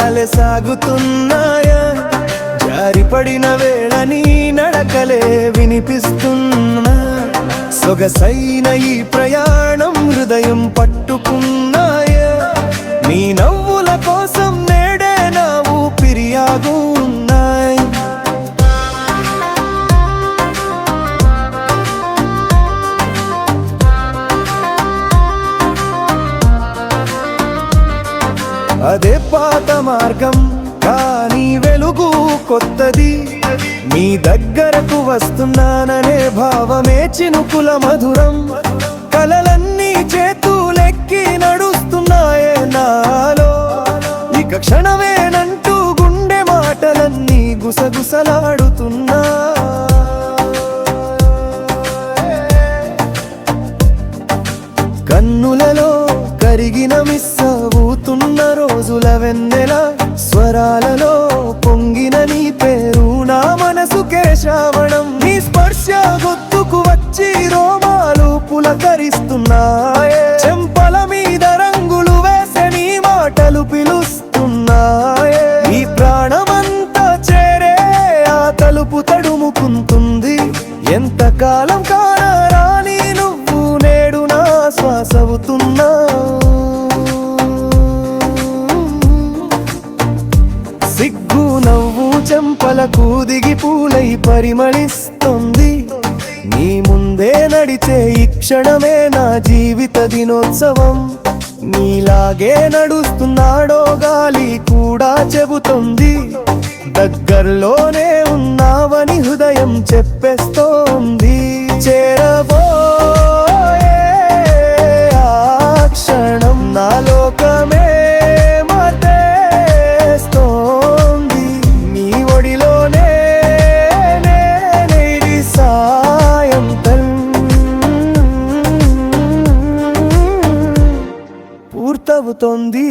పయనాలే సాగుతున్నాయా, జారిపడిన వేళ నీ నడకలే వినిపిస్తున్నా. సొగసైన ఈ ప్రయాణం హృదయం పట్టుకున్నాయా, నీ నవ్వుల కోసం నేడే నా ఊపిరియాగు ఉన్నాయి. అదే పాత మార్గం కానీ వెలుగు కొత్తది, నీ దగ్గరకు వస్తున్నాననే భావమే చినుకుల మధురం. కలలన్నీ చేతులెక్కి నడుస్తున్నాయే నాలో, ఇక క్షణమేనంటూ గుండె మాటలన్నీ గుసగుసలాడుతున్నా. కన్నులలో కరిగిన మిస్సవుతున్న రోజుల వెన్నెల, స్వరాలలో పొంగిన నీ పేరు నా మనసుకే శ్రావణం. నీ స్పర్శ గుర్తుకు వచ్చి రోమాలు పులకరిస్తున్నాయే, చెంపల మీద రంగులు వేసే నీ మాటలు పిలుస్తున్నాయే. ఈ ప్రాణమంతా చేరే ఆ తలుపు తడుముకుంటుంది, ఎంతకాలం కానరాని నువ్వు నేడు నా శ్వాసవుతున్నా. సిగ్గు నవ్వు చెంపలకు దిగి పూలై పరిమళిస్తుంది, నీ ముందే నడిచే ఈ క్షణమే నా జీవిత దినోత్సవం. నీలాగే నడుస్తున్నాడో గాలి కూడా చెబుతుంది, దగ్గరలోనే ఉన్నావని హృదయం చెప్పేస్తోంది. చేరబోయే ఆ క్షణం నా లోకమే మార్చేస్తోంది, నీ ఒడిలోనే నేనేది సాయంత్రం పూర్తవుతోంది.